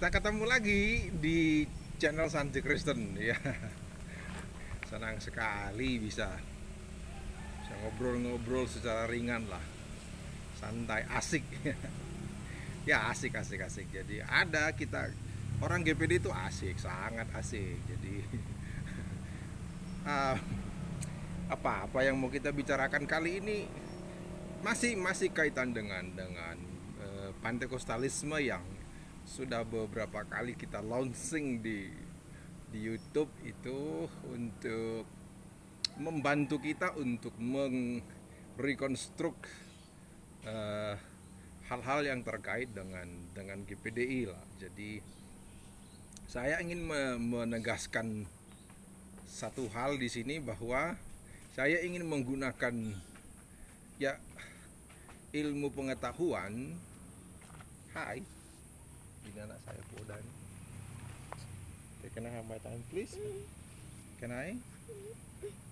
Kita ketemu lagi di channel Santi Kristen ya. Senang sekali bisa ngobrol-ngobrol secara ringan lah, santai, asik. Ya asik. Jadi ada kita orang GPD itu asik, sangat asik. Jadi apa yang mau kita bicarakan kali ini masih kaitan dengan Pantekostalisme yang sudah beberapa kali kita launching di YouTube itu untuk membantu kita untuk merekonstruk hal-hal yang terkait dengan GPDI lah. Jadi saya ingin menegaskan satu hal di sini bahwa saya ingin menggunakan ya ilmu pengetahuan. Hai, ini anak saya Bodan. Okay, can I have my time please? Can I?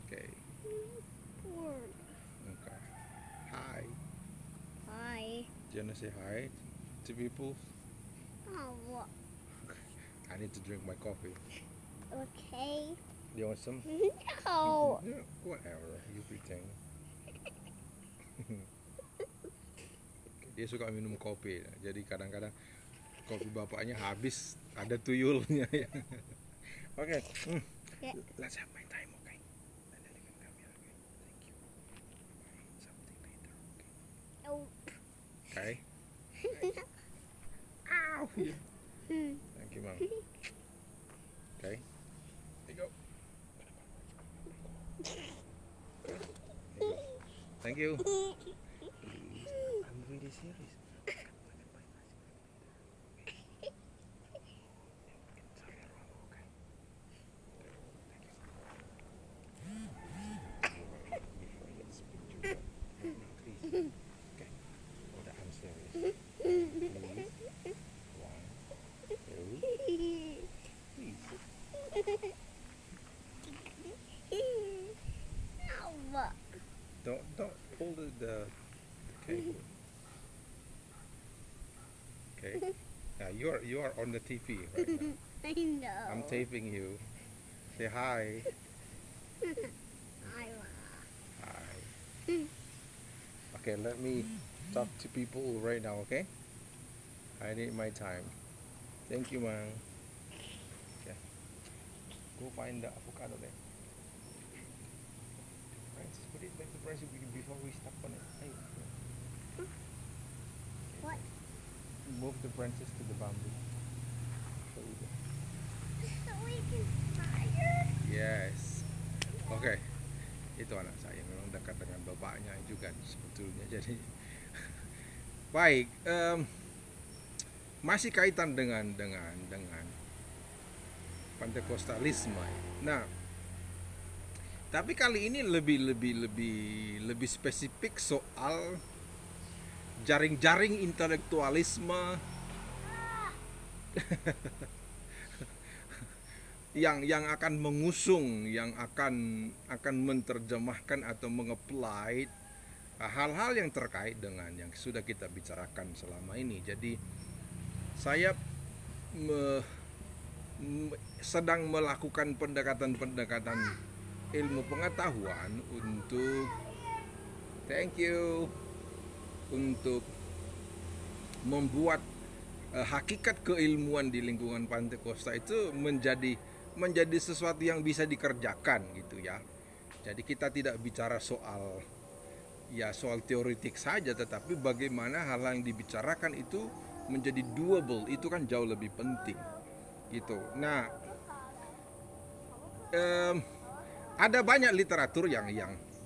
Okay. Okay. Hi. Hi. Do you want to say hi to people? Oh, what? I need to drink my coffee. Okay. Do you want some? No. Yeah, whatever, you pretend. Dia suka minum kopi, jadi kadang-kadang kopi bapaknya habis, ada tuyulnya ya. Oke, Yeah. let's have my time, okay? And then you can come here, okay? Thank you. Bye. Something later, okay? Oh. Okay. Ow! Yeah. Thank you, Mom. Okay. Here you go. Thank you. I'm really serious. What? Don't hold the cable. Okay. Now you are on the TV right now. I know. I'm taping you. Say hi. I Hi. Okay, let me talk to people right now, okay? I need my time. Thank you, man. Okay. Go find the avocado there. Francis, put it back to Francis before we step on it. Hey. What? Move the branches to the bamboo. So we go. So we can fire? Yes. Oke. Itu anak saya memang dekat dengan bapaknya juga sebetulnya. Jadi baik, masih kaitan dengan Pantekostalisme. Nah, tapi kali ini lebih spesifik soal jaring-jaring intelektualisme yang akan mengusung, yang akan menerjemahkan atau mengapply hal-hal yang terkait dengan yang sudah kita bicarakan selama ini. Jadi saya sedang melakukan pendekatan ilmu pengetahuan untuk membuat hakikat keilmuan di lingkungan Pantekosta itu menjadi sesuatu yang bisa dikerjakan gitu ya. Jadi kita tidak bicara soal teoretik saja, tetapi bagaimana hal yang dibicarakan itu menjadi doable, itu kan jauh lebih penting gitu. Nah, ada banyak literatur yang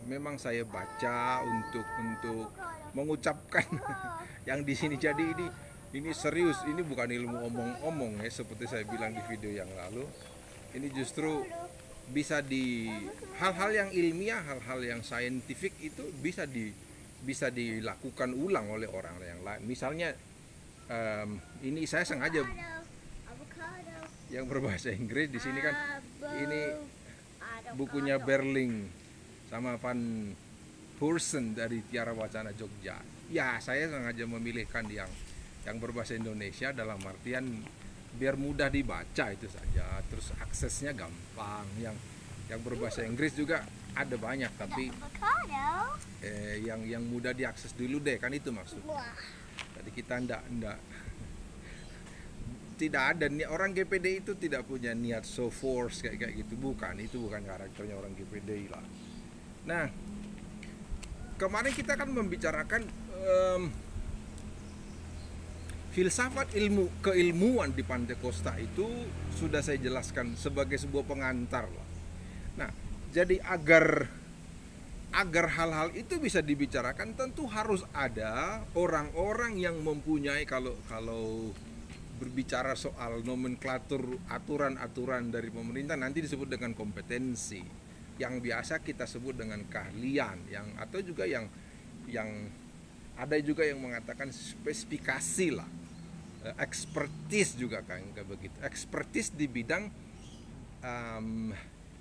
memang saya baca untuk mengucapkan yang di sini. Jadi ini serius, ini bukan ilmu omong-omong ya, seperti saya bilang di video yang lalu. Ini justru bisa di hal-hal yang ilmiah, hal-hal yang saintifik itu bisa dilakukan ulang oleh orang yang lain. Misalnya ini saya sengaja Avocado. yang berbahasa Inggris di sini kan, ini bukunya Berling sama Van Pursen dari Tiara Wacana Jogja. Ya, saya sengaja memilihkan yang berbahasa Indonesia dalam artian biar mudah dibaca itu saja, terus aksesnya gampang. Yang berbahasa Inggris juga ada banyak, tapi Avocado. yang mudah diakses dulu deh, kan itu maksud. Wah. Jadi kita ndak tidak ada orang GPD itu tidak punya niat so force kayak gitu, itu bukan karakternya orang GPD lah. Nah, kemarin kita kan membicarakan filsafat keilmuan di Pantai Costa itu sudah saya jelaskan sebagai sebuah pengantar lah. Nah, jadi agar hal-hal itu bisa dibicarakan, tentu harus ada orang-orang yang mempunyai, kalau berbicara soal nomenklatur aturan-aturan dari pemerintah nanti disebut dengan kompetensi, yang biasa kita sebut dengan keahlian, atau juga yang ada juga yang mengatakan spesifikasi lah, expertise juga kan, kayak begitu. Expertise di bidang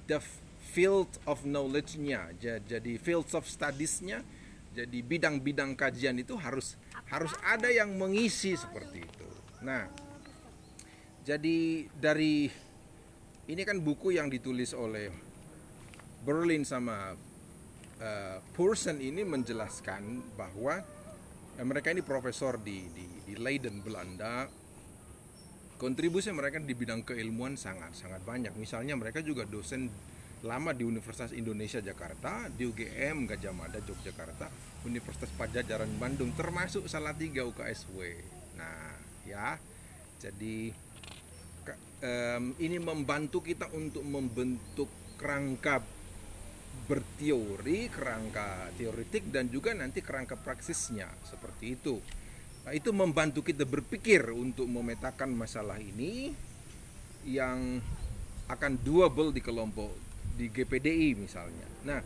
the field of knowledge-nya, jadi fields of studies-nya, jadi bidang-bidang kajian itu harus ada yang mengisi seperti itu. Nah, jadi dari ini kan buku yang ditulis oleh Berlin sama Pearson ini menjelaskan bahwa mereka ini profesor di Leiden, Belanda. Kontribusi mereka di bidang keilmuan sangat banyak. Misalnya mereka juga dosen lama di Universitas Indonesia Jakarta, di UGM Gajah Mada Yogyakarta, Universitas Padjadjaran Bandung, termasuk Salatiga UKSW. Nah, ya, jadi ini membantu kita untuk membentuk kerangka berteori, kerangka teoretik, dan juga nanti kerangka praksisnya seperti itu. Nah, itu membantu kita berpikir untuk memetakan masalah ini yang akan doable di kelompok di GPDI misalnya. Nah,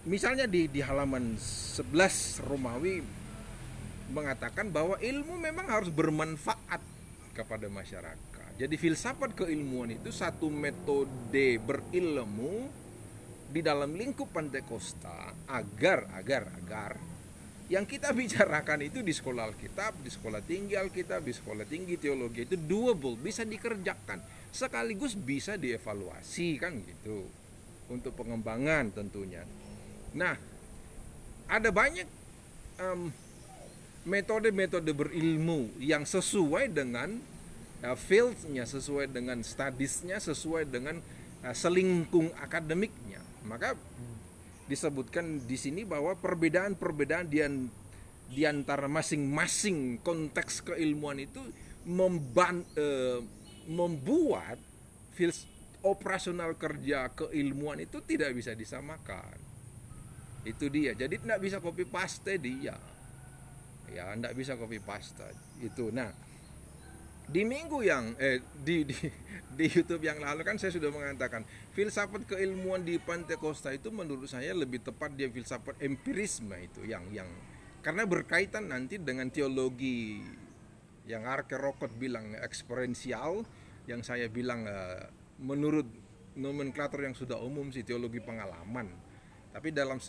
misalnya di halaman 11 Romawi mengatakan bahwa ilmu memang harus bermanfaat kepada masyarakat. Jadi filsafat keilmuan itu satu metode berilmu di dalam lingkup Pantai Costa agar yang kita bicarakan itu di sekolah Alkitab, di sekolah tinggi Alkitab, di sekolah tinggi teologi itu doable, bisa dikerjakan, sekaligus bisa dievaluasi kan gitu, untuk pengembangan tentunya. Nah, ada banyak metode-metode berilmu yang sesuai dengan field-nya, sesuai dengan studies-nya, sesuai dengan selingkung akademiknya. Maka disebutkan di sini bahwa perbedaan-perbedaan di antara masing-masing konteks keilmuan itu membuat operasional kerja keilmuan itu tidak bisa disamakan. Itu dia. Jadi tidak bisa copy paste dia. Ya, tidak bisa copy paste itu. Nah, di minggu yang di YouTube yang lalu kan saya sudah mengatakan filsafat keilmuan di Pantai Costa itu menurut saya lebih tepat dia filsafat empirisme itu yang karena berkaitan nanti dengan teologi yang Arke Rokot bilang eksperiensial, yang saya bilang menurut nomenklatur yang sudah umum sih teologi pengalaman. Tapi dalam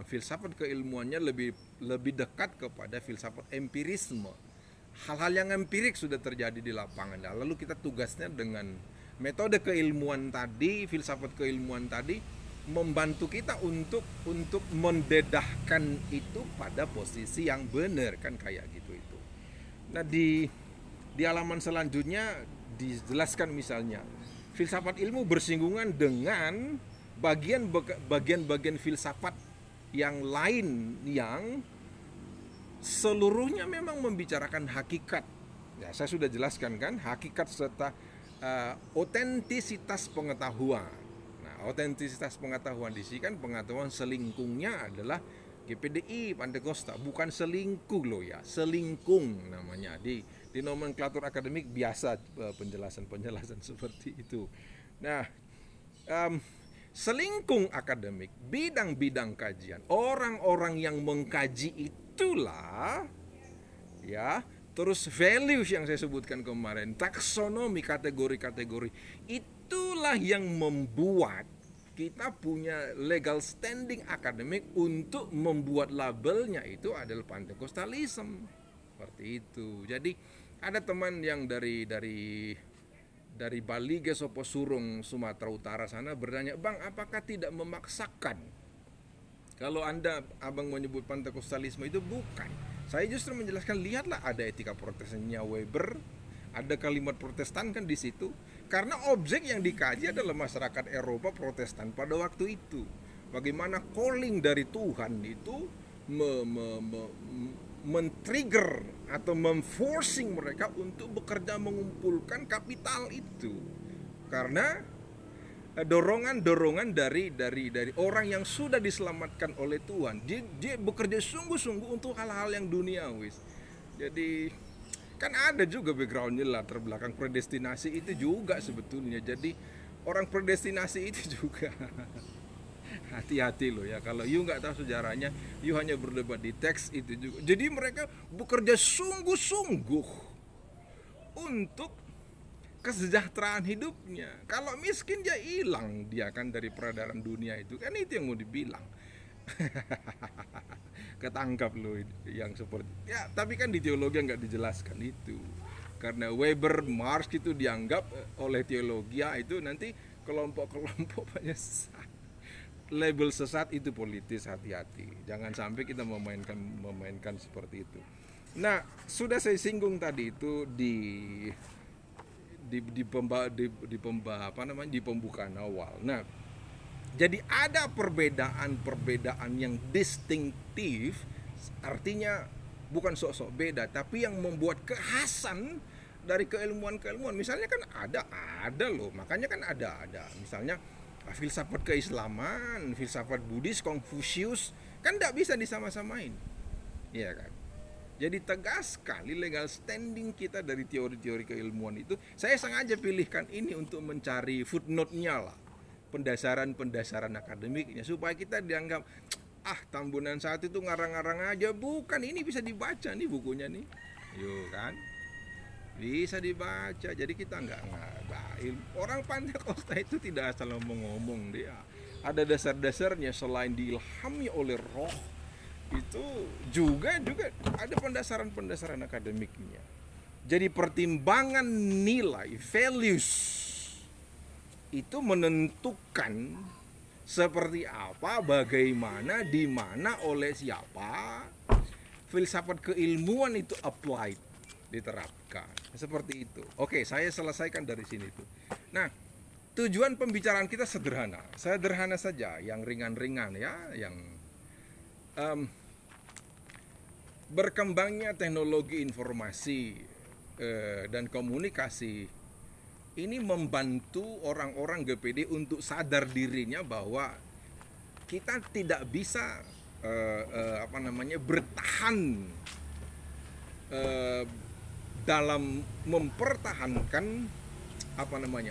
filsafat keilmuannya lebih dekat kepada filsafat empirisme. Hal-hal yang empirik sudah terjadi di lapangan. Lalu kita tugasnya dengan metode keilmuan tadi, filsafat keilmuan tadi, membantu kita untuk mendedahkan itu pada posisi yang benar kan, kayak gitu itu. Nah, di halaman selanjutnya dijelaskan misalnya filsafat ilmu bersinggungan dengan bagian-bagian filsafat yang lain yang seluruhnya memang membicarakan hakikat. Ya, saya sudah jelaskan kan, hakikat serta otentisitas pengetahuan. Nah, otentisitas pengetahuan di sini kan pengetahuan selingkungnya adalah GPDI Pantai Costa, bukan selingkuh loh ya, selingkung namanya di nomenklatur akademik biasa, penjelasan seperti itu. Nah, selingkung akademik, bidang-bidang kajian, orang-orang yang mengkaji itulah ya, terus values yang saya sebutkan kemarin, taksonomi, kategori-kategori, itulah yang membuat kita punya legal standing akademik untuk membuat labelnya itu adalah Pentecostalism. Seperti itu. Jadi Ada teman yang dari Bali ke Sopo Surung, Sumatera Utara sana bertanya, "Bang, apakah tidak memaksakan kalau Anda abang menyebut Pentekostalisme itu?" Bukan. Saya justru menjelaskan, lihatlah ada etika Protestannya Weber, ada kalimat Protestan kan di situ. Karena objek yang dikaji adalah masyarakat Eropa Protestan pada waktu itu. Bagaimana calling dari Tuhan itu men-trigger atau memforcing mereka untuk bekerja mengumpulkan kapital itu. Karena dorongan dari orang yang sudah diselamatkan oleh Tuhan, dia bekerja sungguh-sungguh untuk hal-hal yang duniawi. Jadi kan ada juga backgroundnya, latar belakang predestinasi itu juga sebetulnya. Jadi orang predestinasi itu juga hati-hati loh ya, kalau you nggak tahu sejarahnya, you hanya berdebat di teks itu juga. Jadi mereka bekerja sungguh-sungguh untuk kesejahteraan hidupnya. Kalau miskin dia hilang, dia kan dari peredaran dunia itu, kan itu yang mau dibilang. Ketangkap loh yang seperti ya, tapi kan di teologi nggak dijelaskan itu. Karena Weber, Marx itu dianggap oleh teologi itu nanti kelompok-kelompok banyak sesat. Label sesat itu politis, hati-hati. Jangan sampai kita memainkan seperti itu. Nah, sudah saya singgung tadi itu di pembukaan awal. Nah, jadi ada perbedaan yang distinktif, artinya bukan sok-sok beda, tapi yang membuat kekhasan dari keilmuan-keilmuan. Misalnya kan ada loh, makanya kan ada. Misalnya filsafat keislaman, filsafat Buddhis, Konfusius, kan tidak bisa disama-samain, ya kan? Jadi tegas sekali legal standing kita dari teori-teori keilmuan itu. Saya sengaja pilihkan ini untuk mencari footnote-nya lah, pendasaran akademiknya, supaya kita dianggap Tambunan saat itu ngarang-ngarang aja. Bukan, ini bisa dibaca nih bukunya nih, yuk kan, bisa dibaca. Jadi kita nggak orang Pentakosta itu tidak asal ngomong dia, ada dasar-dasarnya. Selain diilhami oleh roh, itu juga ada pendasaran akademiknya. Jadi pertimbangan nilai, values itu menentukan seperti apa, bagaimana, di mana, oleh siapa filsafat keilmuan itu applied, diterapkan. Seperti itu. Oke, saya selesaikan dari sini tuh. Nah, tujuan pembicaraan kita sederhana saja, yang ringan-ringan ya, yang berkembangnya teknologi informasi dan komunikasi ini membantu orang-orang GPD untuk sadar dirinya bahwa kita tidak bisa bertahan dalam mempertahankan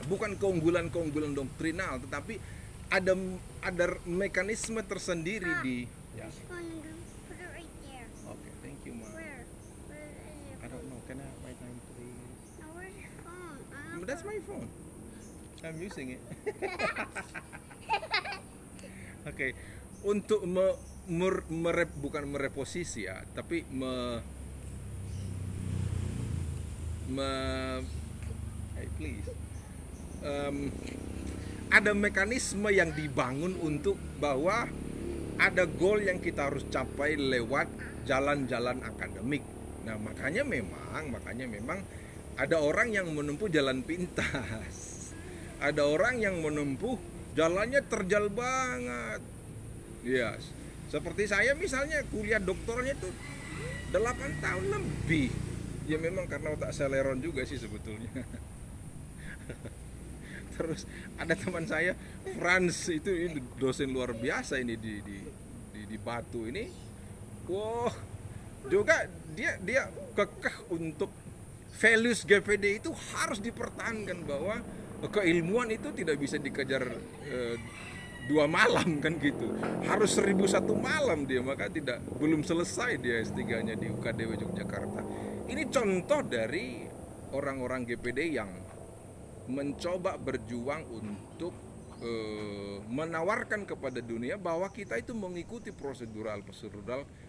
bukan keunggulan doktrinal, tetapi ada mekanisme tersendiri di ya. Just gonna go put it right there. Okay, thank you, Ma. Where? Where is it? I don't know. Can I have my time, please? Now where's your phone? That's my phone. I'm using it. Oke, untuk bukan mereposisi ya, tapi hey please, ada mekanisme yang dibangun untuk bahwa ada goal yang kita harus capai lewat jalan-jalan akademik. Nah, makanya memang ada orang yang menempuh jalan pintas, ada orang yang menempuh jalannya terjal banget. Ya, seperti saya misalnya kuliah doktornya itu 8 tahun lebih. Ya memang karena otak seleron juga sih sebetulnya. Terus ada teman saya Franz ini dosen luar biasa ini di Batu ini. Wow, juga dia kekeh untuk values GPD itu harus dipertahankan, bahwa keilmuan itu tidak bisa dikejar 2 malam kan gitu, harus 1001 malam dia, maka belum selesai dia S3-nya di UKDW Yogyakarta. Ini contoh dari orang-orang GPD yang mencoba berjuang untuk menawarkan kepada dunia bahwa kita itu mengikuti prosedural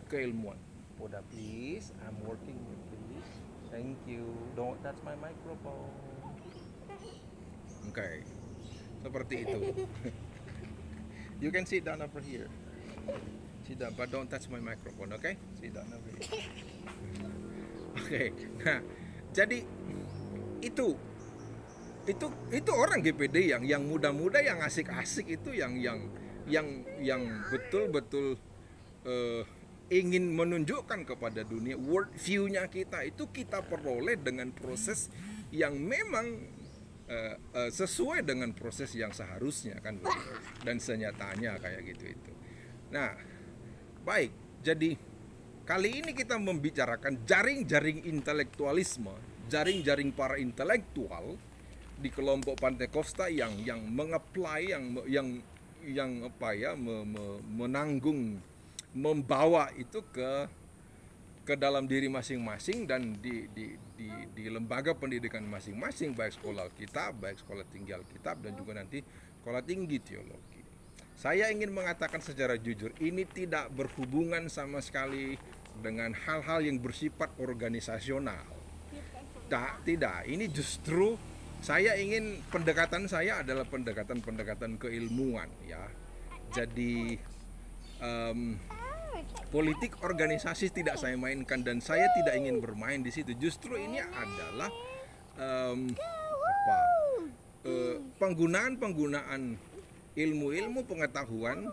keilmuan. Poda please, I'm working please. Thank Thank you. Don't touch my microphone. Okay. Seperti itu. You can sit down over here. Sit down, but don't touch my microphone, okay? Sit down over here. Oke. Nah, jadi itu orang GPD yang muda-muda, yang asik-asik itu, yang betul-betul ingin menunjukkan kepada dunia world view-nya kita itu kita peroleh dengan proses yang memang sesuai dengan proses yang seharusnya kan begitu. Dan senyatanya kayak gitu itu. Nah, baik. Jadi kali ini kita membicarakan jaring-jaring intelektualisme, jaring-jaring para intelektual di kelompok Pantai Costa yang mengapply, yang menanggung, membawa itu ke dalam diri masing-masing dan di lembaga pendidikan masing-masing, baik sekolah Alkitab, baik sekolah tinggi Alkitab, dan juga nanti sekolah tinggi teologi. Saya ingin mengatakan secara jujur, ini tidak berhubungan sama sekali dengan hal-hal yang bersifat organisasional. Tidak, ini justru saya ingin, pendekatan saya adalah pendekatan keilmuan ya. Jadi politik organisasi tidak saya mainkan dan saya tidak ingin bermain di situ. Justru ini adalah penggunaan ilmu-ilmu pengetahuan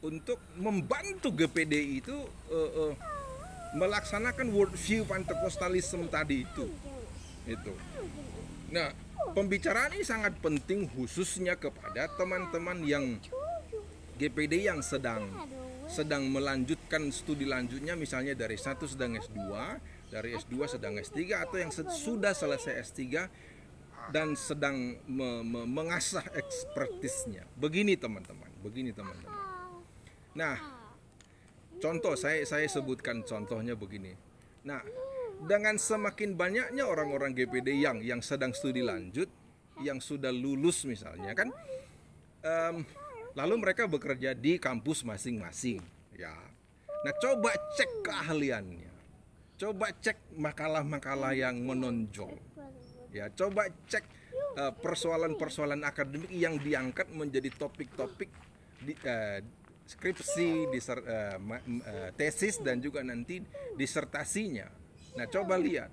untuk membantu GPD itu melaksanakan worldview Pentekostalisme tadi itu. Nah, pembicaraan ini sangat penting khususnya kepada teman-teman yang GPD yang sedang melanjutkan studi lanjutnya, misalnya dari S1 sedang S2, dari S2 sedang S3, atau yang sudah selesai S3 dan sedang mengasah ekspertisnya. Begini teman-teman. Nah, contoh saya sebutkan contohnya begini. Nah, dengan semakin banyaknya orang-orang GPD yang sedang studi lanjut, yang sudah lulus misalnya kan, lalu mereka bekerja di kampus masing-masing ya. Nah, coba cek keahliannya, coba cek makalah-makalah yang menonjol ya, coba cek persoalan-persoalan akademik yang diangkat menjadi topik-topik di skripsi, tesis, dan juga nanti disertasinya. Nah, coba lihat,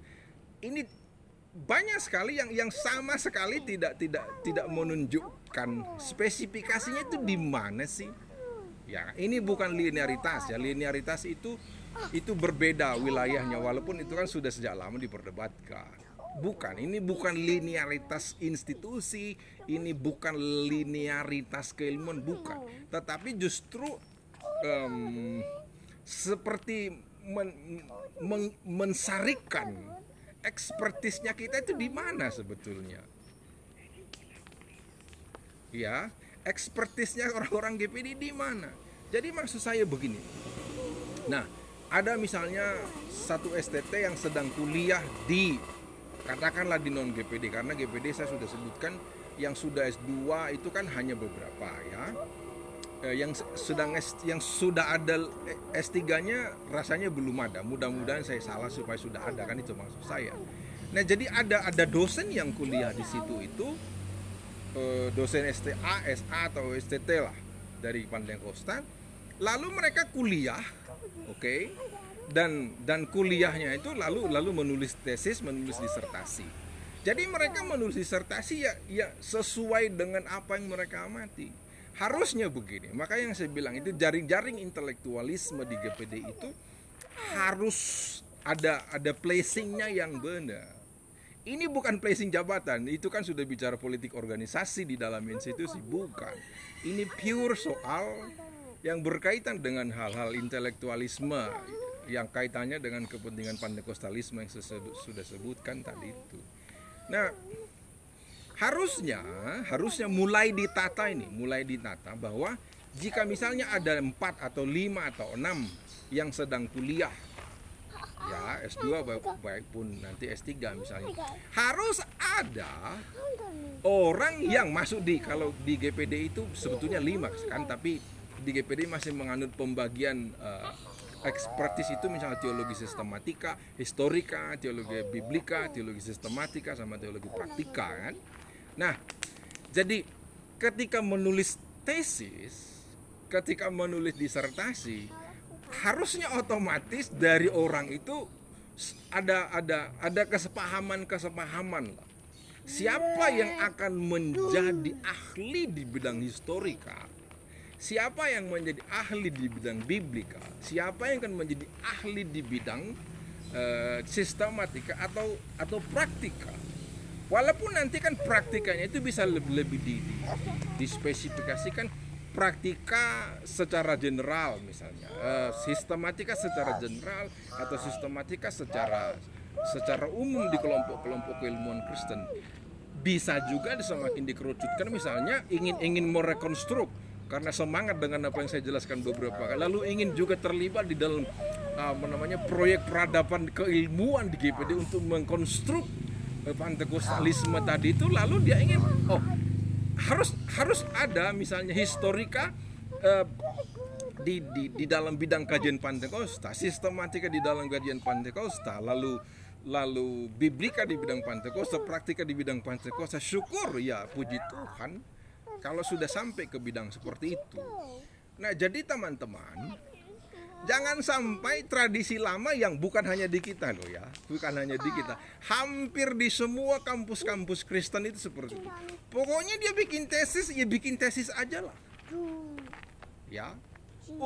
ini banyak sekali yang sama sekali tidak menunjukkan spesifikasinya itu di mana sih. Ya, ini bukan linearitas ya. Linearitas itu berbeda wilayahnya, walaupun itu kan sudah sejak lama diperdebatkan. Ini bukan linearitas institusi, ini bukan linearitas keilmuan, bukan. Tetapi justru seperti mensarikan ekspertisnya kita itu di mana sebetulnya. Ya, ekspertisnya orang-orang GPD di mana? Jadi maksud saya begini. Nah, ada misalnya satu STT yang sedang kuliah di, katakanlah di non GPD, karena GPD saya sudah sebutkan yang sudah S2 itu kan hanya beberapa ya. Yang sudah ada S3-nya rasanya belum ada. Mudah-mudahan saya salah supaya sudah ada, kan itu maksud saya. Nah, jadi ada dosen yang kuliah di situ itu dosen STA, SA atau STT lah dari Pantai Costa. Lalu mereka kuliah, oke. Dan kuliahnya itu lalu menulis tesis, menulis disertasi. Jadi mereka menulis disertasi ya sesuai dengan apa yang mereka amati. Harusnya begini. Maka yang saya bilang itu jaring-jaring intelektualisme di GPD itu harus ada placingnya yang benar. Ini bukan placing jabatan, itu kan sudah bicara politik organisasi di dalam institusi, bukan. Ini pure soal yang berkaitan dengan hal-hal intelektualisme yang kaitannya dengan kepentingan Pentekostalisme yang sudah sebutkan tadi itu. Nah, harusnya mulai ditata bahwa jika misalnya ada 4 atau 5 atau 6 yang sedang kuliah ya, S2 baik pun nanti S3 misalnya, harus ada orang yang masuk kalau di GPD itu sebetulnya 5 kan, tapi di GPD masih menganut pembagian ekspertis itu misalnya teologi sistematika, historika, teologi biblika, teologi sistematika, sama teologi praktika kan. Nah, jadi ketika menulis tesis, ketika menulis disertasi, harusnya otomatis dari orang itu ada kesepahaman lah. Siapa yang akan menjadi ahli di bidang historika? Siapa yang menjadi ahli di bidang biblika? Siapa yang akan menjadi ahli di bidang sistematika atau praktika? Walaupun nanti kan praktikanya itu bisa lebih dispesifikasikan, praktika secara general misalnya, sistematika secara general, atau sistematika secara umum di kelompok-kelompok keilmuan Kristen. Bisa juga semakin dikerucutkan, misalnya ingin merekonstruk karena semangat dengan apa yang saya jelaskan beberapa kali, lalu ingin juga terlibat di dalam proyek peradaban keilmuan di GPD untuk mengkonstruk Pentekostalisme tadi itu, lalu dia ingin harus ada misalnya historika di dalam bidang kajian Pantekosta, sistematika di dalam kajian Pantekosta, lalu biblika di bidang Pantekosta, praktika di bidang Pantekosta. Syukur ya, puji Tuhan kalau sudah sampai ke bidang seperti itu. Nah, jadi teman-teman, jangan sampai tradisi lama yang bukan hanya di kita loh ya, bukan hanya di kita, hampir di semua kampus-kampus Kristen itu seperti itu. Pokoknya dia bikin tesis, ya bikin tesis aja lah. Ya,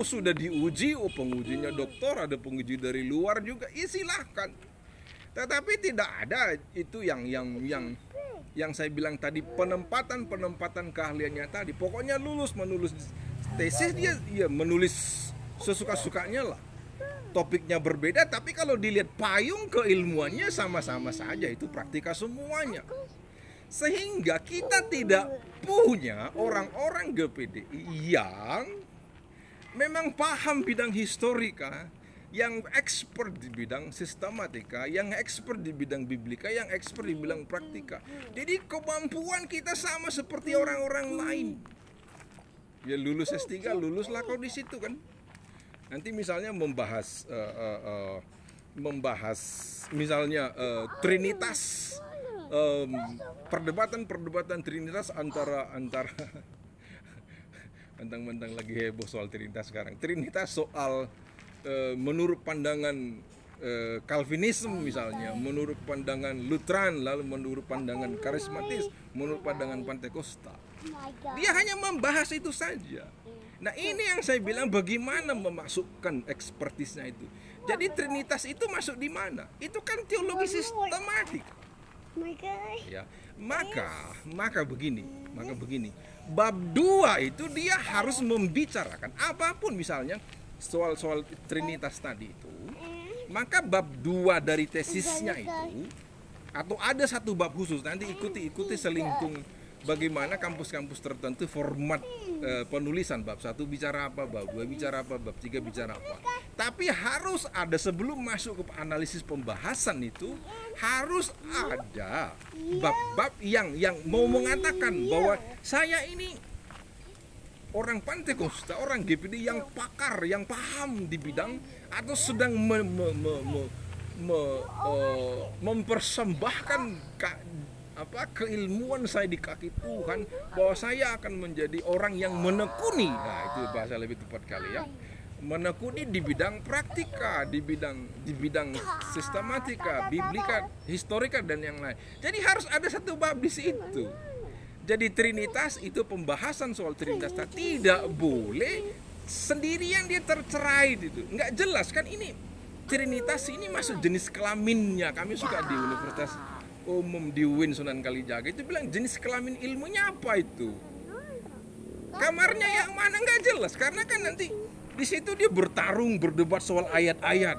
sudah diuji, pengujinya doktor, ada penguji dari luar juga, ya silahkan. Tetapi tidak ada itu yang saya bilang tadi, penempatan keahliannya tadi. Pokoknya menulis tesis, dia ya menulis sesuka-sukanya lah. Topiknya berbeda, tapi kalau dilihat payung keilmuannya sama-sama saja, itu praktika semuanya. Sehingga kita tidak punya orang-orang GPDI yang memang paham bidang historika, yang expert di bidang sistematika, yang expert di bidang biblika, yang expert di bidang praktika. Jadi kemampuan kita sama seperti orang-orang lain. Ya lulus S3, luluslah kau di situ kan. Nanti misalnya membahas misalnya Trinitas, perdebatan Trinitas antara mentang-mentang lagi heboh soal Trinitas sekarang. Trinitas soal menurut pandangan Calvinisme misalnya, menurut pandangan Lutheran, lalu menurut pandangan karismatis, menurut pandangan Pantekosta. Dia hanya membahas itu saja. Nah, ini yang saya bilang, bagaimana memasukkan ekspertisnya itu. Jadi Trinitas itu masuk di mana? Itu kan teologi sistematik. Ya, maka begini. Bab 2 itu dia harus membicarakan apapun, misalnya soal Trinitas tadi itu, maka bab 2 dari tesisnya itu, atau ada satu bab khusus, nanti ikuti selingkung bagaimana kampus-kampus tertentu format penulisan. Bab 1 bicara apa, bab 2 bicara apa, bab 3 bicara apa. Tapi harus ada, sebelum masuk ke analisis pembahasan itu, harus ada bab-bab yang mau mengatakan bahwa saya ini orang Pantekosta, orang GPD yang pakar, yang paham di bidang, atau sedang mempersembahkan keilmuan saya di kaki Tuhan, bahwa saya akan menjadi orang yang menekuni. Nah, itu bahasa lebih tepat kali ya. Menekuni di bidang praktika, di bidang sistematika, biblika, historika, dan yang lain. Jadi harus ada satu bab di situ. Jadi Trinitas itu, pembahasan soal Trinitas tidak boleh sendirian dia tercerai itu. Nggak jelas kan, ini Trinitas ini masuk jenis kelaminnya. Kami suka di Universitas Umum di UIN Sunan Kalijaga itu bilang jenis kelamin ilmunya apa itu. Kamarnya yang mana nggak jelas, karena kan nanti di situ dia berdebat soal ayat-ayat.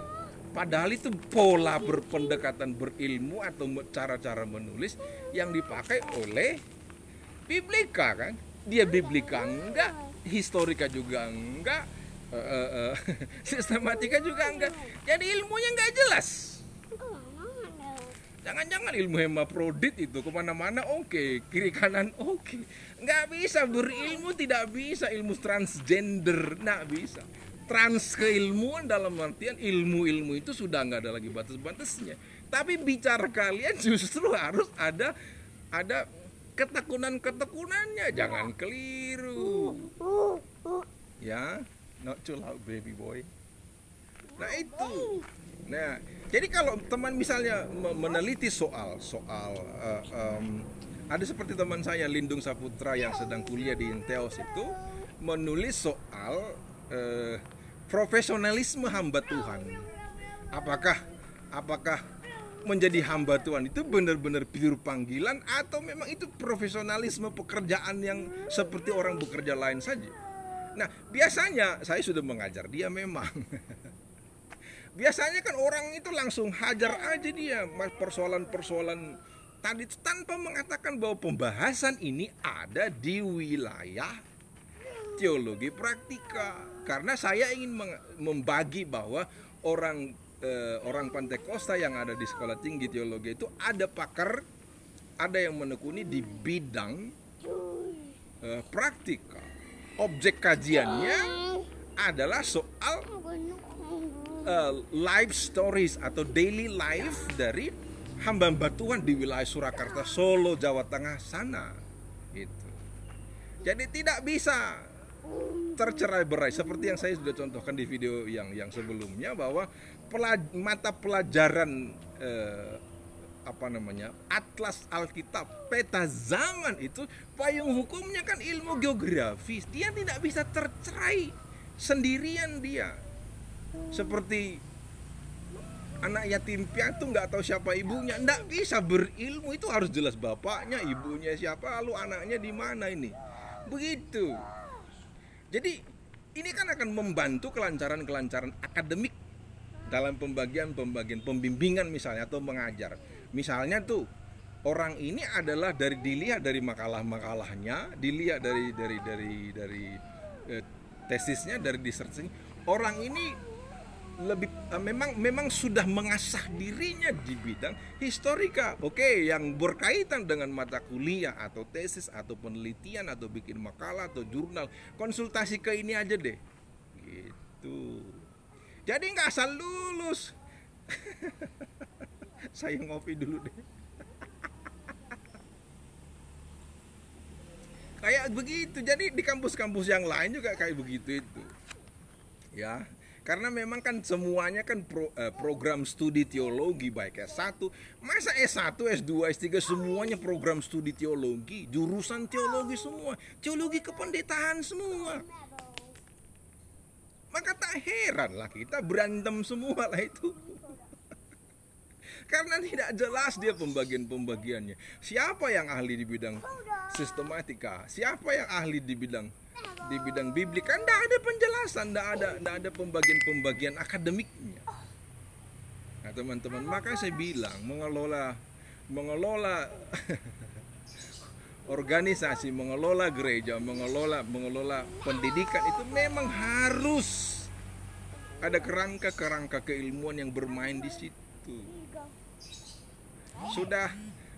Padahal itu pola berpendekatan berilmu atau cara-cara menulis yang dipakai oleh biblika kan. Dia biblika enggak, historika juga enggak, sistematika juga enggak. Jadi ilmunya enggak jelas. Jangan-jangan ilmu hemaprodit itu kemana-mana oke, kiri kanan oke. Enggak bisa berilmu, tidak bisa ilmu transgender, enggak bisa. trans keilmuan dalam artian ilmu-ilmu itu sudah nggak ada lagi batas-batasnya. Tapi bicara kalian justru harus ada ketekunan-ketekunannya. Jangan keliru. Ya, not too loud baby boy. Nah itu. Nah, jadi kalau teman misalnya meneliti soal ada seperti teman saya Lindung Saputra yang sedang kuliah di Inteos itu menulis soal profesionalisme hamba Tuhan. Apakah menjadi hamba Tuhan itu benar-benar pure panggilan atau memang itu profesionalisme pekerjaan yang seperti orang bekerja lain saja? Nah, biasanya saya sudah mengajar dia memang. Biasanya kan orang itu langsung hajar aja dia persoalan-persoalan tadi tanpa mengatakan bahwa pembahasan ini ada di wilayah teologi praktika. Karena saya ingin membagi bahwa orang Pantai Kosta yang ada di sekolah tinggi teologi itu ada pakar, ada yang menekuni di bidang praktika. Objek kajiannya adalah soal life stories atau daily life dari hamba-hamba Tuhan di wilayah Surakarta, Solo, Jawa Tengah sana. Gitu. Jadi tidak bisa tercerai-berai seperti yang saya sudah contohkan di video yang sebelumnya bahwa mata pelajaran Atlas Alkitab, peta zaman itu payung hukumnya kan ilmu geografis. Dia tidak bisa tercerai sendirian dia. Seperti anak yatim piatu nggak tahu siapa ibunya, nggak bisa berilmu, itu harus jelas bapaknya, ibunya siapa, lalu anaknya di mana ini. Begitu. Jadi ini kan akan membantu kelancaran akademik dalam pembagian pembimbingan misalnya atau mengajar. Misalnya tuh orang ini adalah dilihat dari makalah-makalahnya, dilihat dari tesisnya, dari researching. Orang ini lebih memang sudah mengasah dirinya di bidang historika. Oke, yang berkaitan dengan mata kuliah atau tesis atau penelitian atau bikin makalah atau jurnal, konsultasi ke ini aja deh. Gitu. Jadi nggak asal lulus. Saya ngopi dulu deh. Kayak begitu. Jadi di kampus-kampus yang lain juga kayak begitu itu. Ya. Karena memang kan semuanya kan program studi teologi baik S1, masa S1, S2, S3 semuanya program studi teologi, jurusan teologi semua, teologi kependetaan semua. Maka tak heran lah kita berantem semua lah itu. Karena tidak jelas dia pembagiannya. Siapa yang ahli di bidang sistematika? Siapa yang ahli di bidang biblik? Kan tidak ada penjelasan, tidak ada pembagian akademiknya. Nah teman-teman, maka saya bilang mengelola organisasi, mengelola gereja, mengelola pendidikan itu memang harus ada kerangka keilmuan yang bermain di situ.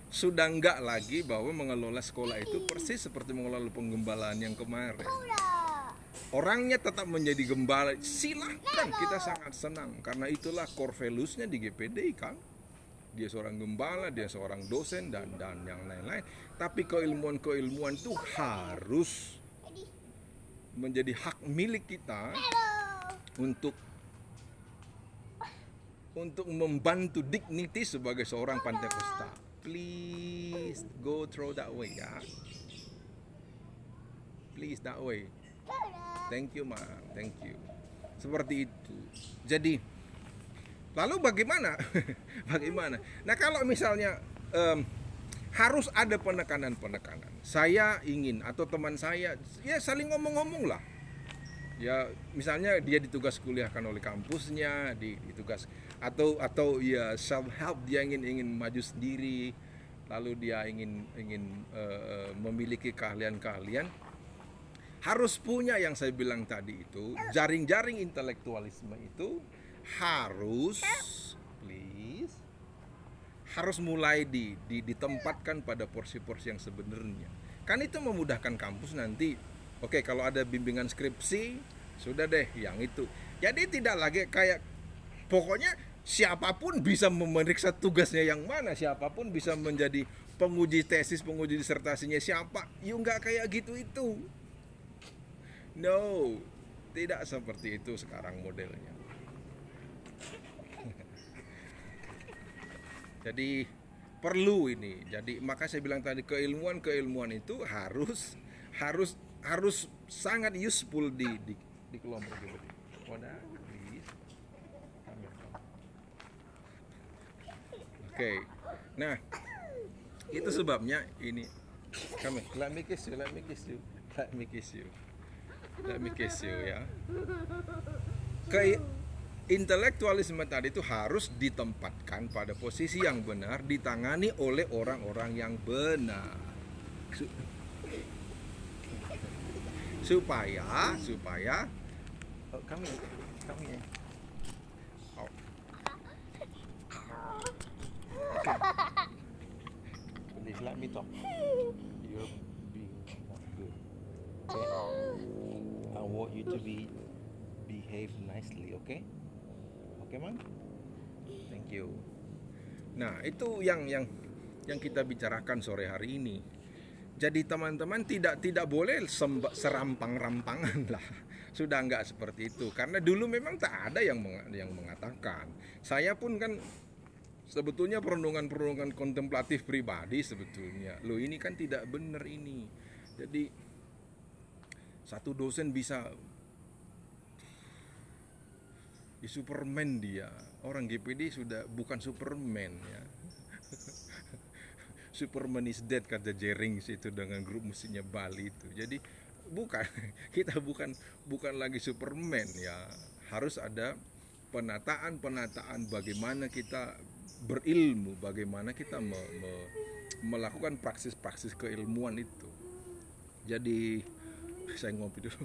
Sudah enggak lagi bahwa mengelola sekolah itu persis seperti mengelola penggembalaan yang kemarin. Orangnya tetap menjadi gembala, silahkan, kita sangat senang. Karena itulah core values-nya di GPD kan. Dia seorang gembala, dia seorang dosen dan yang lain-lain. Tapi keilmuan itu harus menjadi hak milik kita untuk membantu dignity sebagai seorang Pantekosta. Please go through that way ya. Please that way. Thank you ma, thank you. Seperti itu. Jadi lalu bagaimana? Bagaimana? Nah kalau misalnya harus ada penekanan. Saya ingin atau teman saya ya saling ngomong-ngomong lah. Ya misalnya dia ditugas kuliahkan oleh kampusnya, ditugas atau ya self help, dia ingin maju sendiri, lalu dia ingin memiliki keahlian harus punya yang saya bilang tadi itu jaring-jaring intelektualisme itu harus mulai ditempatkan pada porsi-porsi yang sebenarnya. Kan itu memudahkan kampus nanti. Oke, kalau ada bimbingan skripsi, Sudah deh yang itu. Jadi tidak lagi kayak pokoknya siapapun bisa memeriksa tugasnya yang mana, siapapun bisa menjadi penguji tesis, penguji disertasinya siapa. Yuk nggak kayak gitu itu. No, tidak seperti itu sekarang modelnya. Jadi perlu ini. Jadi maka saya bilang tadi keilmuan itu harus sangat useful di kelompok gitu. Wadah, please. Oke. Nah, itu sebabnya ini. Kami, let me kiss you, let me kiss you, let me kiss you, let me kiss you ya. Intelektualisme tadi itu harus ditempatkan pada posisi yang benar, ditangani oleh orang-orang yang benar. Supaya oh, kami ya. Oh. Please let me talk. You're being not good. Okay? I want you to behave nicely, okay? Oke, Mang? Thank you. Nah, itu yang kita bicarakan sore hari ini. Jadi teman-teman tidak boleh serampang-rampangan lah. Sudah enggak seperti itu. Karena dulu memang tak ada yang mengatakan. Saya pun kan sebetulnya perundungan kontemplatif pribadi sebetulnya. Loh, ini kan tidak benar ini. Jadi satu dosen bisa di Superman dia. Orang GPD sudah bukan Superman ya. Superman is dead kata Jerings itu dengan grup musiknya Bali itu. Jadi kita bukan lagi Superman ya. Harus ada penataan bagaimana kita berilmu, bagaimana kita melakukan praksis keilmuan itu. Jadi saya ngopi dulu.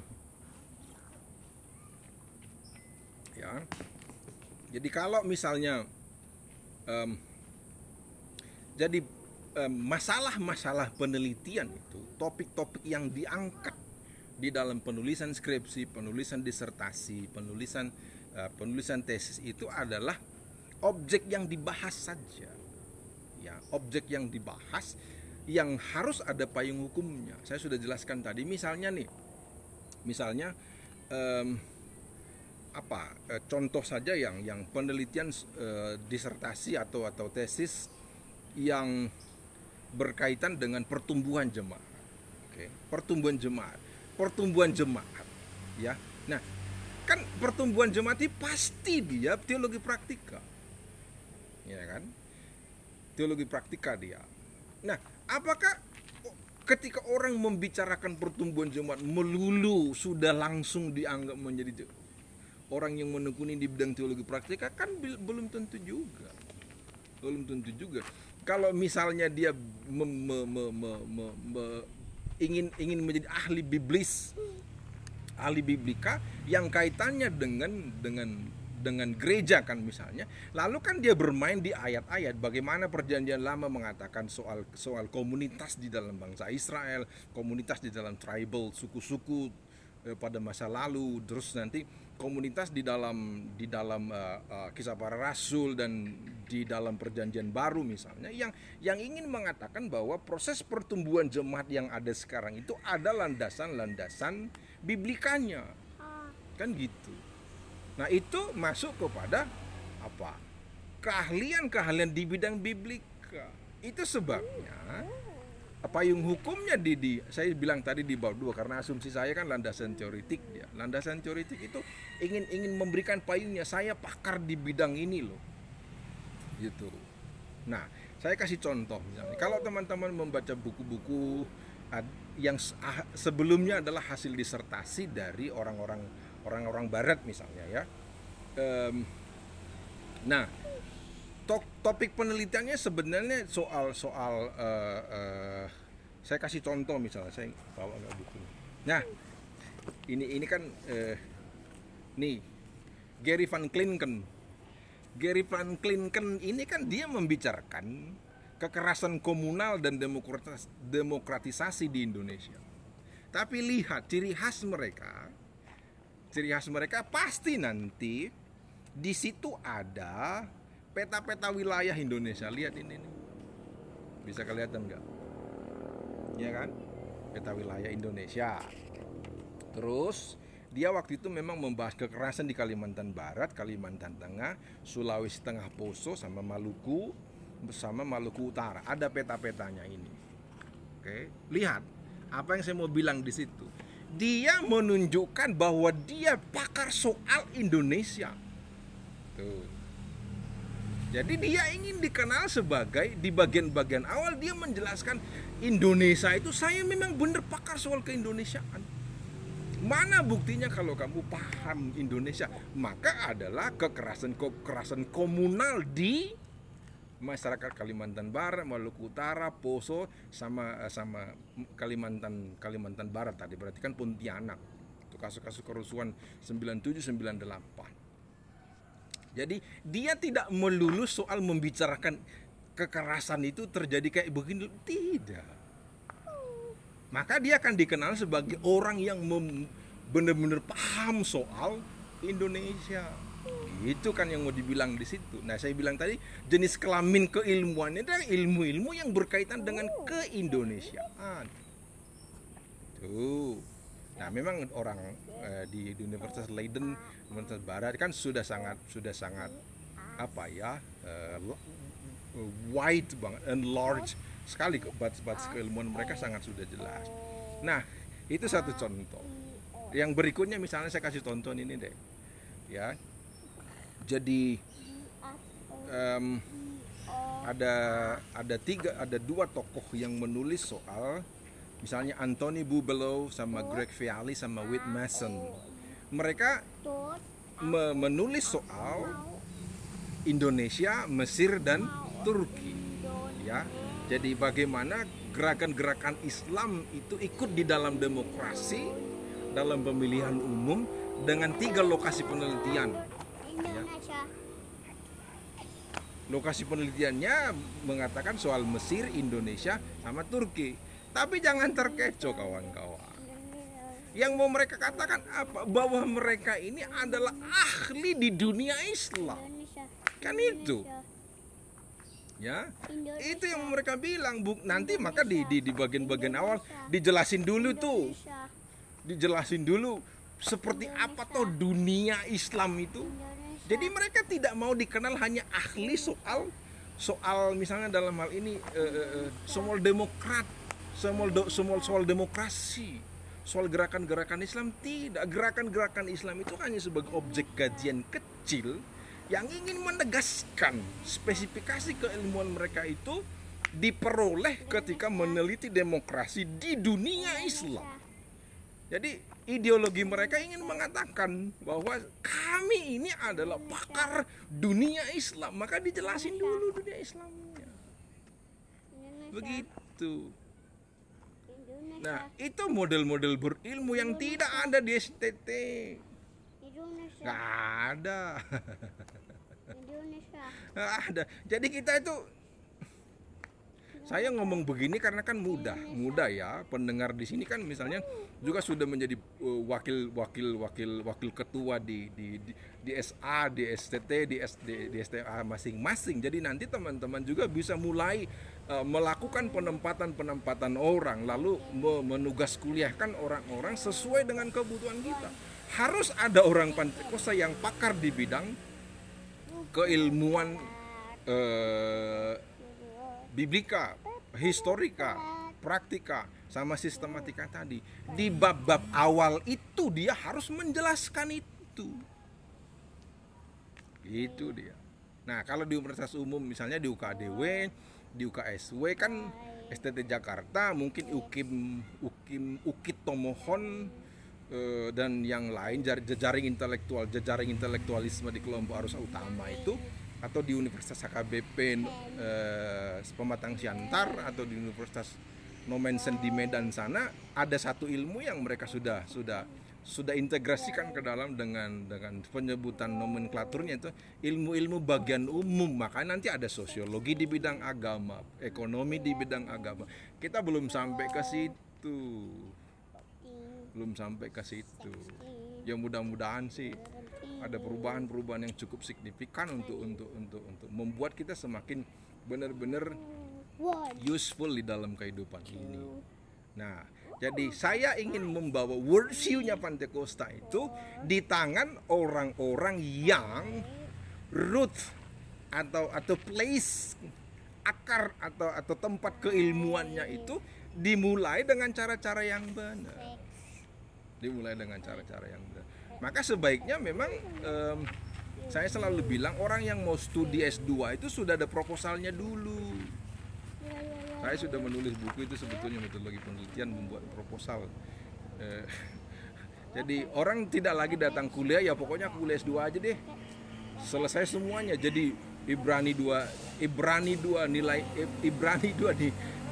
Ya. Jadi kalau misalnya masalah-masalah penelitian itu, topik-topik yang diangkat di dalam penulisan skripsi, penulisan disertasi, penulisan tesis itu adalah objek yang dibahas saja. Ya, objek yang dibahas yang harus ada payung hukumnya. Saya sudah jelaskan tadi, misalnya contoh saja yang penelitian disertasi atau tesis yang berkaitan dengan pertumbuhan jemaat. Oke, pertumbuhan jemaat ya. Nah, kan pertumbuhan jemaat itu pasti dia teologi praktika. Ya kan? Teologi praktika dia. Nah, apakah ketika orang membicarakan pertumbuhan jemaat melulu sudah langsung dianggap menjadi orang yang menekuni di bidang teologi praktika? Kan belum tentu juga. Kalau misalnya dia ingin menjadi ahli biblika yang kaitannya dengan gereja kan misalnya, lalu kan dia bermain di ayat-ayat bagaimana perjanjian lama mengatakan soal komunitas di dalam bangsa Israel, komunitas di dalam tribal, suku-suku pada masa lalu, terus nanti komunitas di dalam Kisah Para Rasul dan di dalam perjanjian baru misalnya, yang ingin mengatakan bahwa proses pertumbuhan jemaat yang ada sekarang itu ada landasan biblikanya, kan gitu. Nah, itu masuk kepada apa? Keahlian di bidang biblika. Itu sebabnya payung hukumnya saya bilang tadi di bab 2, karena asumsi saya kan landasan teoretik dia. Landasan teoretik itu ingin memberikan payungnya, saya pakar di bidang ini loh. Gitu. Nah, saya kasih contoh misalnya. Kalau teman-teman membaca buku-buku yang sebelumnya adalah hasil disertasi dari orang-orang barat misalnya ya. Nah, topik penelitiannya sebenarnya soal saya kasih contoh misalnya, saya bawa nggak buku. Nah, ini kan nih Gary Van Klinken ini kan dia membicarakan kekerasan komunal dan demokratisasi di Indonesia. Tapi lihat ciri khas mereka, ciri khas mereka pasti nanti di situ ada peta-peta wilayah Indonesia. Lihat ini nih. Bisa kelihatan nggak? Ya kan? Peta wilayah Indonesia. Terus dia waktu itu memang membahas kekerasan di Kalimantan Barat, Kalimantan Tengah, Sulawesi Tengah, Poso, sama Maluku, bersama Maluku Utara. Ada peta-petanya ini. Oke, lihat apa yang saya mau bilang di situ. Dia menunjukkan bahwa dia pakar soal Indonesia. Tuh. Jadi dia ingin dikenal sebagai, di bagian-bagian awal dia menjelaskan Indonesia itu saya memang benar pakar soal keindonesiaan. Mana buktinya kalau kamu paham Indonesia? Maka adalah kekerasan komunal di masyarakat Kalimantan Barat, Maluku Utara, Poso, sama Kalimantan Barat tadi. Berarti kan Pontianak. Itu kasus-kasus kerusuhan 97-98. Jadi dia tidak melulu soal membicarakan kekerasan itu terjadi kayak begini, tidak. Maka dia akan dikenal sebagai orang yang benar-benar paham soal Indonesia. Itu kan yang mau dibilang di situ. Nah, saya bilang tadi jenis kelamin keilmuan itu adalah ilmu-ilmu yang berkaitan dengan keindonesiaan. Tuh. Nah, memang orang di Universitas Leiden, Universitas Barat kan sudah sangat apa ya, wide banget and large sekali, batas keilmuan mereka sangat sudah jelas. Nah, itu satu contoh. Yang berikutnya misalnya saya kasih contoh ini deh, ya. Jadi ada dua tokoh yang menulis soal, misalnya Anthony Bubelo sama Greg Viali sama Whit Mason. Mereka menulis soal Indonesia, Mesir dan Turki, ya. Jadi bagaimana gerakan-gerakan Islam itu ikut di dalam demokrasi, dalam pemilihan umum dengan 3 lokasi penelitian. Ya. Lokasi penelitiannya mengatakan soal Mesir, Indonesia, sama Turki. Tapi jangan terkecoh kawan-kawan. Yang mau mereka katakan apa? Bahwa mereka ini adalah ahli di dunia Islam. Kan itu. Ya, itu yang mereka bilang. Nanti maka di bagian-bagian awal dijelasin dulu tuh, dijelasin dulu seperti apa toh dunia Islam itu. Jadi mereka tidak mau dikenal hanya ahli soal misalnya dalam hal ini soal demokrat, soal demokrasi, soal gerakan-gerakan Islam. Tidak, gerakan-gerakan Islam itu hanya sebagai objek kajian kecil yang ingin menegaskan spesifikasi keilmuan mereka itu diperoleh ketika meneliti demokrasi di dunia Islam. Jadi ideologi mereka ingin mengatakan bahwa kami ini adalah pakar dunia Islam, maka dijelasin dulu dunia Islamnya. Begitu. Nah, itu model-model berilmu yang tidak ada di STT. Nggak ada. Nggak ada. Jadi kita itu, saya ngomong begini karena kan mudah ya, pendengar di sini kan misalnya juga sudah menjadi wakil ketua di SA, di STT, di STA masing-masing. Jadi nanti teman-teman juga bisa mulai melakukan penempatan orang, lalu menugas kuliahkan orang-orang sesuai dengan kebutuhan kita. Harus ada orang Pantekosta yang pakar di bidang keilmuan biblika, historika, praktika, sama sistematika tadi. Di bab-bab awal itu dia harus menjelaskan itu. Itu dia. Nah, kalau di Universitas Umum misalnya di UKDW, di UKSW kan STT Jakarta, mungkin UKIT Tomohon dan yang lain, jejaring intelektualisme di kelompok arus utama itu, atau di Universitas HKBP Pematang Siantar, atau di Universitas Nomensen di Medan sana, ada satu ilmu yang mereka sudah integrasikan ke dalam dengan penyebutan nomenklaturnya itu ilmu-ilmu bagian umum. Maka nanti ada sosiologi di bidang agama, ekonomi di bidang agama. Kita belum sampai ke situ. Ya mudah-mudahan sih ada perubahan-perubahan yang cukup signifikan untuk membuat kita semakin benar-benar useful di dalam kehidupan ini. Nah, jadi saya ingin membawa worldview-nya Pantekosta itu di tangan orang-orang yang root atau place akar atau tempat keilmuannya itu dimulai dengan cara-cara yang benar. Dimulai dengan cara-cara yang benar. Maka sebaiknya memang saya selalu bilang orang yang mau studi S2 itu sudah ada proposalnya dulu. Saya sudah menulis buku itu sebetulnya metodologi penelitian membuat proposal. Jadi orang tidak lagi datang kuliah, ya pokoknya kuliah S2 aja deh. Selesai semuanya. Jadi Ibrani 2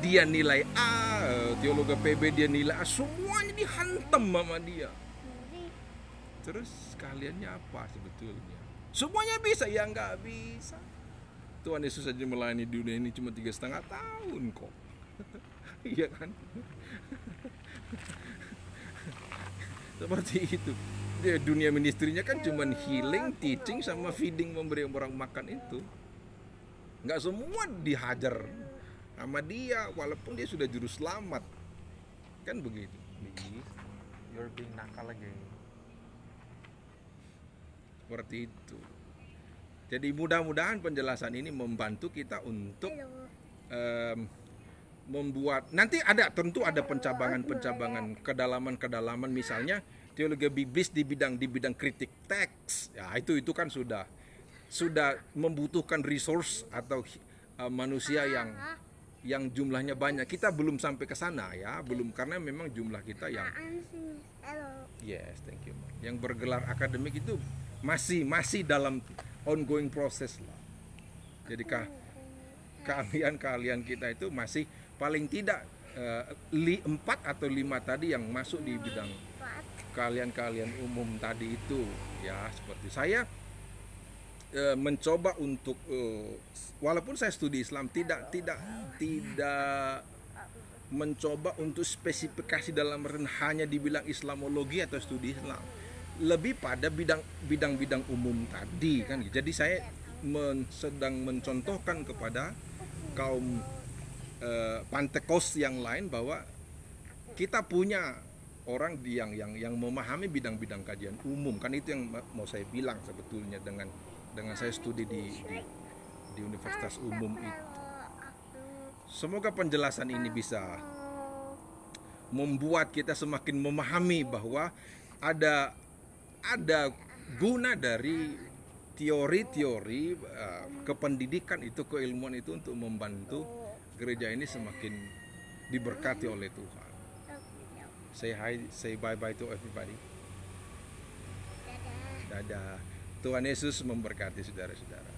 dia nilai A, teologi PB dia nilai A, semuanya dihantam sama dia. Terus kaliannya apa sebetulnya? Semuanya bisa, ya nggak bisa. Tuhan Yesus saja melayani dunia ini cuma 3,5 tahun kok. Iya kan? Seperti itu. Dunia ministrinya kan cuma healing, teaching, sama feeding, memberi orang makan itu. Nggak semua dihajar sama dia, walaupun dia sudah juru selamat. Kan begitu. You're being nakal again. Seperti itu. Jadi mudah-mudahan penjelasan ini membantu kita untuk membuat, nanti tentu ada pencabangan kedalaman misalnya teologi biblis di bidang kritik teks. Ya itu kan sudah membutuhkan resource atau manusia yang jumlahnya banyak. Kita belum sampai ke sana ya, belum, karena memang jumlah kita yang yes, thank you. Yang bergelar akademik itu masih dalam ongoing proses lah. Jadi kalian kita itu masih paling tidak 4 atau 5 tadi yang masuk di bidang kalian umum tadi itu ya. Seperti saya mencoba untuk walaupun saya studi Islam tidak mencoba untuk spesifikasi dalam hanya dibilang Islamologi atau studi Islam, lebih pada bidang-bidang umum tadi kan. Jadi saya sedang mencontohkan kepada kaum Pantekos yang lain bahwa kita punya orang yang memahami bidang-bidang kajian umum kan. Itu yang mau saya bilang sebetulnya dengan saya studi di universitas umum itu. Semoga penjelasan ini bisa membuat kita semakin memahami bahwa ada guna dari teori-teori kependidikan itu, keilmuan itu untuk membantu gereja ini semakin diberkati oleh Tuhan. Say bye-bye to everybody. Dadah. Tuhan Yesus memberkati saudara-saudara.